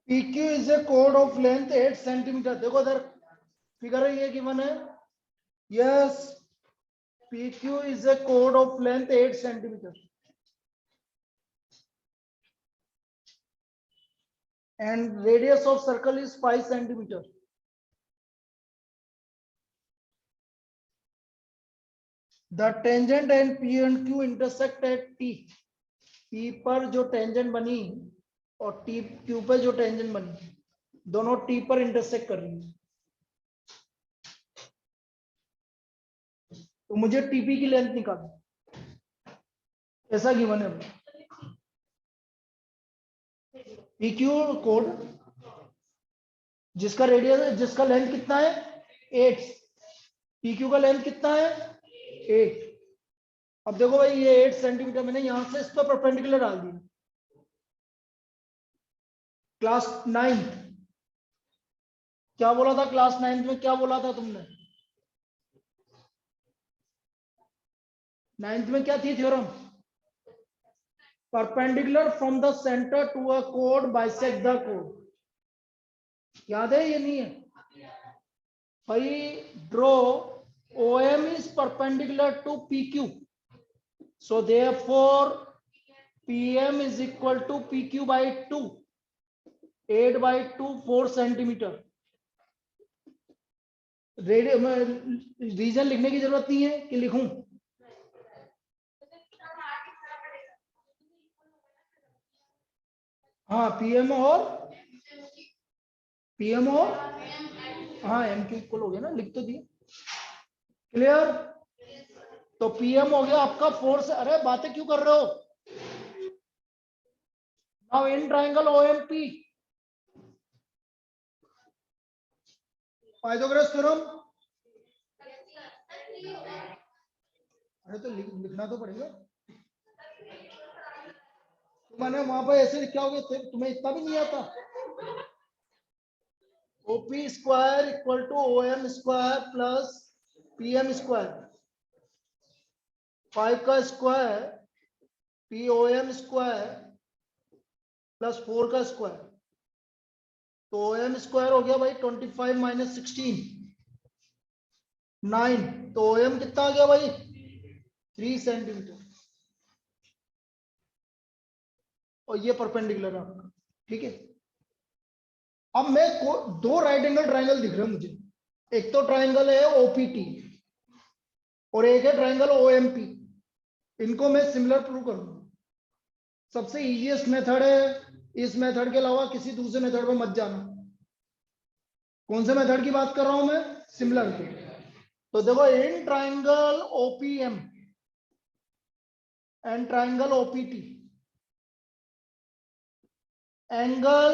PQ is a chord of length 8 centimetre. देखो इधर figure है, ये गिवन है। Yes, PQ is a chord of length 8 centimetre and radius of circle is 5 centimetre. The tangent and P and Q intersect at T। P पर जो tangent बनी और T Q पे जो टेंजेंट बनी, दोनों T पर इंटरसेक्ट कर रही है। तो मुझे TP की लेंथ निकालनी, ऐसा गिवन है। PQ कोड जिसका रेडियस, जिसका लेंथ कितना है 8, PQ का लेंथ कितना है 8। अब देखो भाई, ये 8 सेंटीमीटर मैंने यहां से इस पर परपेंडिकुलर डाल दी। क्लास 9 क्या बोला था? क्लास 9 में क्या बोला था तुमने? 9th में क्या थी theorem? Perpendicular from the centre to a code bisect the code. याद है ये नहीं है भाई? Draw OM is perpendicular to PQ, so therefore PM is equal to PQ by 2, 8 by 2 4 centimetre. Reason लिखने की जरूरत नहीं है कि लिखूं? हाँ, PM और हाँ M क्यू इक्वल हो गया ना, लिख तो दिए। क्लियर? तो PM हो गया आपका 4 से। अरे बातें क्यों कर रहे हो? Now in triangle OMP, Pythagoras theorem. अरे तो लिखना तो पड़ेगा। मैंने वहां पर ऐसे लिखा होगा, तुम्हें इतना भी नहीं आता। OP square equal to OM square plus PM square, 5 का स्क्वायर POM स्क्वायर प्लस 4 का स्क्वायर। तो OM स्क्वायर हो गया भाई 25 माइनस 16 9। तो OM कितना आ गया भाई? 3 सेंटीमीटर। और ये परपेंडिकुलर है आपका, ठीक है। अब मैं दो राइट एंगल ट्राइंगल दिख रहे हैं मुझे। एक तो ट्राइंगल है OPT और एक है ट्राइंगल OMP। इनको मैं सिमिलर प्रूव करूंगा। सबसे इजीएस्ट मेथड है, इस मेथड के अलावा किसी दूसरे मेथड पे मत जाना। कौन से मेथड की बात कर रहा हूं मैं? सिमिलर के। तो देखो, in triangle OPM and triangle OPT, angle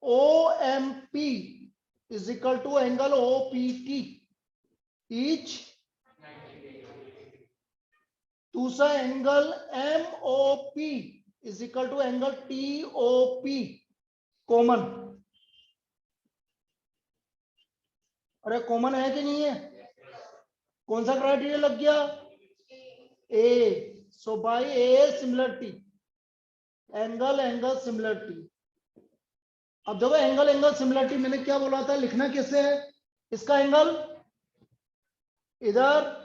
OMP is equal to angle OPT, each। दूसरा angle MOP is equal to angle TOP, common. अरे कॉमन है कि नहीं है? कौन सा क्राइटेरिया लग गया? A। So by A similarity, angle similarity. अब देखो, एंगल सिमिलरिटी मैंने क्या बोला था? लिखना कैसे है इसका? एंगल इधर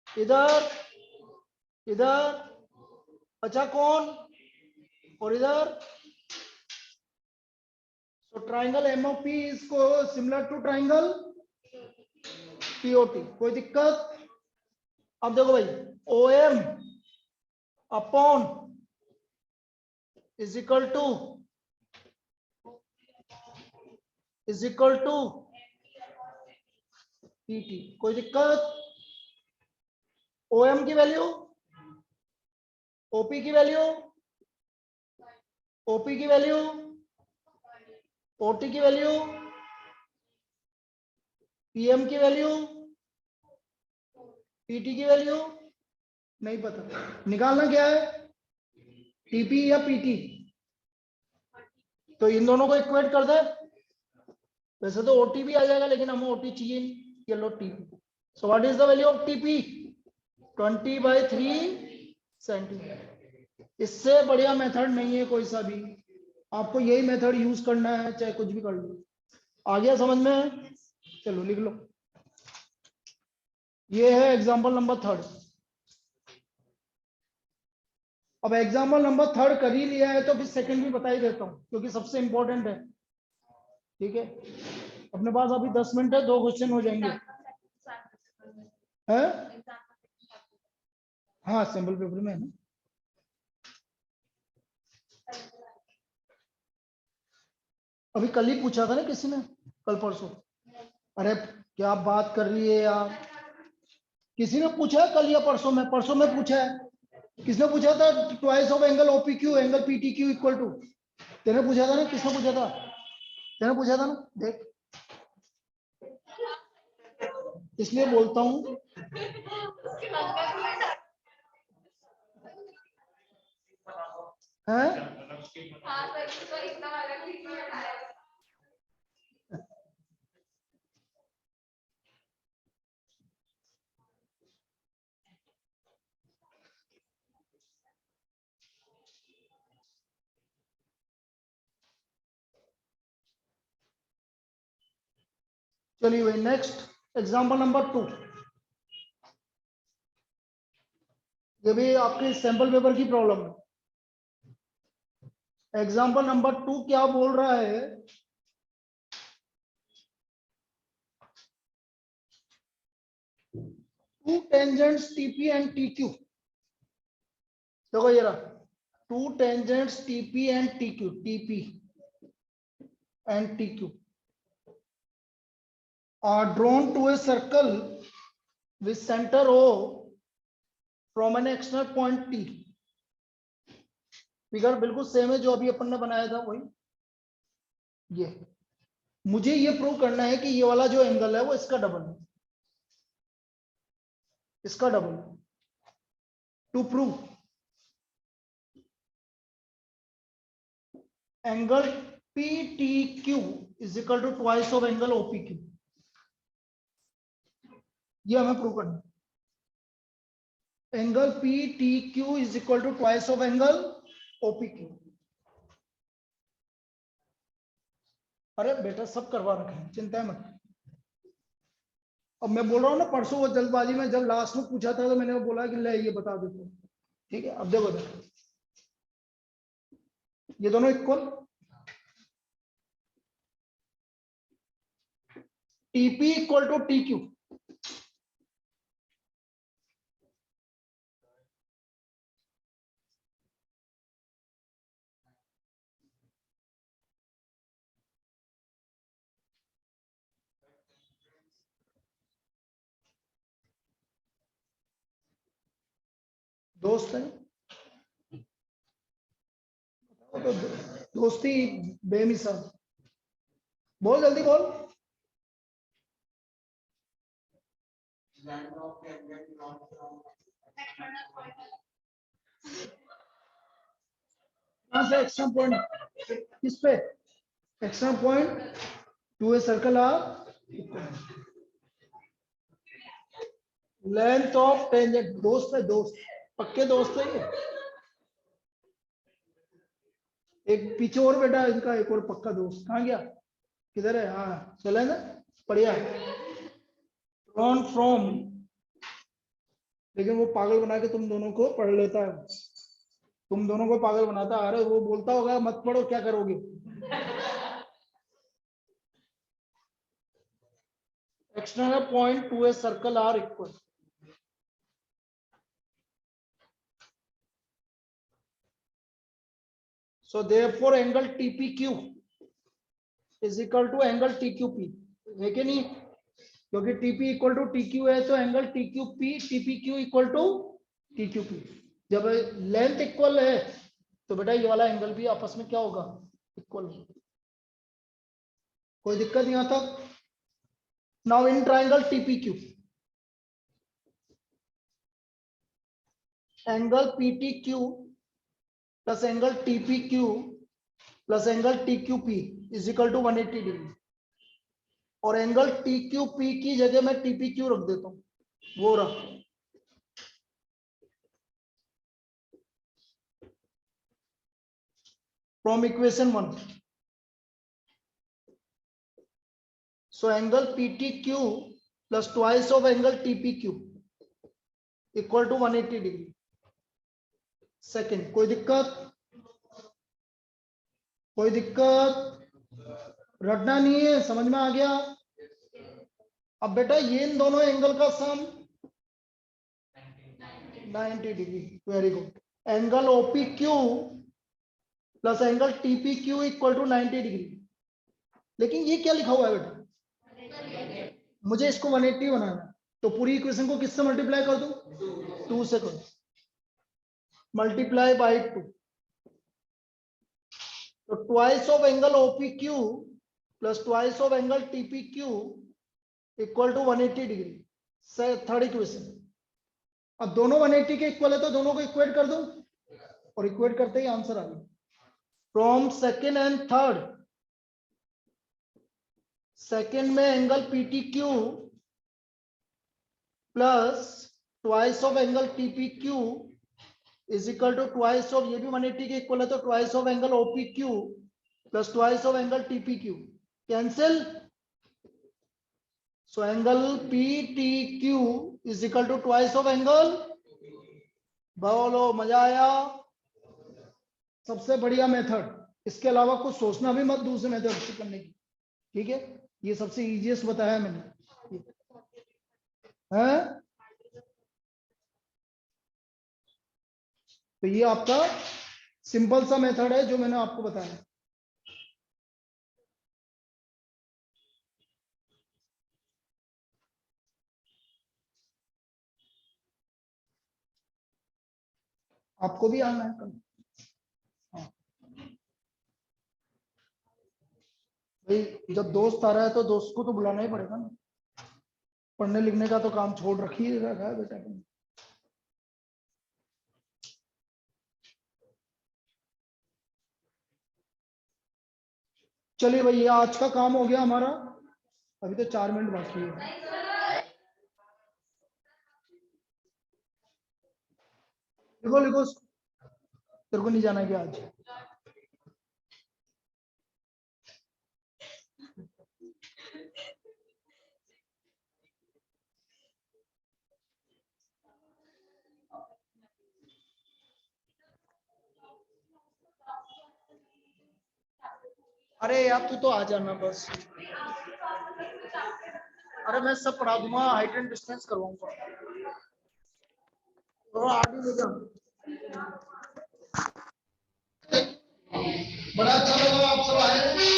इधर इधर, अच्छा कौन, और इधर। तो ट्राइंगल MOP इसको सिमिलर टू ट्राइंगल POT। कोई दिक्कत? अब देखो भाई, OM upon is equal to PT। कोई दिक्कत? OM की वैल्यू, OP की वैल्यू, OP की वैल्यू, OT की वैल्यू, PM की वैल्यू, PT की वैल्यू नहीं पता। निकालना क्या है? TP या PT। तो इन दोनों को इक्वेट कर दे। वैसे तो OT भी आ जाएगा, लेकिन हमें OT चाहिए नहीं। ये लो TP। So what is the value of TP? 20/3 centimetre. इससे बढ़िया मेथड नहीं है कोई सा भी, आपको यही मेथड यूज करना है, चाहे कुछ भी कर लो। आ गया समझ में? चलो लिख लो। ये है एग्जांपल नंबर 3। अब एग्जांपल नंबर 3 कर ही लिया है तो फिर सेकंड भी बता ही देता हूं, क्योंकि सबसे इंपॉर्टेंट है। ठीक है, अपने पास अभी 10 मिनट है, 2 क्वेश्चन हो जाएंगे। है? हाँ, सैंपल पेपर में है ना। अभी कल ही पूछा था ना किसी ने, कल परसों। अरे क्या बात कर रही है यार, किसी ने पूछा है कल या परसों में? परसों में पूछा है। किसने पूछा था? Twice of angle OPQ angle PTQ equal to. तेने पूछा था ना? किसने पूछा था? तेने पूछा था ना? देख, इसलिए बोलता हूं। हैं? चलिए भाई, नेक्स्ट एग्जांपल नंबर 2। ये भी आपके सैंपल पेपर की प्रॉब्लम है। एग्जांपल नंबर 2 क्या बोल रहा है? To tangents TP and TQ. देखो ये रहा, to tangents TP and TQ, TP and TQ are drawn to a circle with center O from an external point T। Figure बिल्कुल सेम है जो अभी अपन ने बनाया था, वही। ये मुझे ये प्रूव करना है कि ये वाला जो एंगल है वो इसका डबल है, इसका double. To prove angle PTQ is equal to twice of angle OPQ, ये हमें प्रूव करना है। Angle PTQ is equal to twice of angle OPQ। अरे बेटा सब करवा रखे हैं, चिंता मत। अब मैं बोल रहा हूँ ना, परसों वो जल्दबाजी में जब लास्ट में पूछा था तो मैंने बोला कि ले ये बता देते। ठीक है, अब देखो ये दोनों equal, TP equal to TQ. दोस्त है तो दोस्ती बेमिसाल। बोल जल्दी बोल। कहां से एक्स्ट्रा पॉइंट? किस पे extra point? To a circle are length of tangent. दोस्त है, दोस्त, पक्के दोस्त है ये। एक पीछे और बेटा इनका एक और पक्का दोस्त कहाँ गया? किधर है? हाँ चले ना, बढ़िया। ड्रॉन फ्रॉम, लेकिन वो पागल बना के तुम दोनों को पढ़ लेता है, तुम दोनों को पागल बनाता। अरे वो बोलता होगा मत पढ़ो, क्या करोगे? External point to a circle are equal. So therefore angle TPQ is equal to angle TQP, है कि नहीं? क्योंकि TP इक्वल टू TQ है तो angle TQP TPQ equal to TQP। जब लेंथ इक्वल है तो बेटा ये वाला एंगल भी आपस में क्या होगा? इक्वल होगा। कोई दिक्कत नहीं आता। Now in triangle TPQ, angle PTQ plus angle TPQ plus angle TQP is equal to 180 degree. और एंगल TQP की जगह मैं TPQ रख देता हूं, वो रहा। From equation 1. So angle PTQ plus twice of angle TPQ equal to 180 degree. Second, कोई दिक्कत? कोई दिक्कत? रटना नहीं है, समझ में आ गया? अब बेटा ये इन दोनों एंगल का sum 90 degree. Very good. Angle OPQ plus angle TPQ equal to 90 degree. लेकिन ये क्या लिखा हुआ है बेटा? मुझे इसको 180 बनाना है, तो पूरी इक्वेशन को किससे मल्टीप्लाई कर दूं? 2 से कर. Multiply by 2. तो twice of angle OPQ plus twice of angle TPQ equal to 180 degree. Third equation. अब दोनों 180 के इक्वल है तो दोनों को इक्वेट कर दूं, और इक्वेट करते ही आंसर आ गया. From second and third, second में angle PTQ plus twice of angle TPQ is equal to twice of, ये भी 180 के इक्वल है तो twice of angle OPQ plus twice of angle TPQ. Cancel. So angle PTQ is equal to twice of angle. बोलो, मजा आया? सबसे बढ़िया मेथड. इसके अलावा कुछ सोचना भी मत दूसरे मेथड से करने की. ठीक है, ये सबसे इजीएस्ट बताया मैंने. है तो ये आपका सिंपल सा मेथड है जो मैंने आपको बताया. आपको भी आना है कल. हाँ भाई, जब दोस्त आ रहा है तो दोस्त को तो बुलाना ही पड़ेगा ना. पढ़ने लिखने का तो काम छोड़ रखी रखा है बेटा. चलिए भाई, ये आज का काम हो गया हमारा. अभी तो 4 मिनट बाकी है. लिखो लिखो, तेरे को नहीं जाना क्या आज? अरे यार तू तो आ जाना बस. अरे मैं सब पढ़ा दूंगा, हाइट एंड डिस्टेंस करवाऊंगा. तो आगे ले जा. बड़ा अच्छा लगा आप सब आए.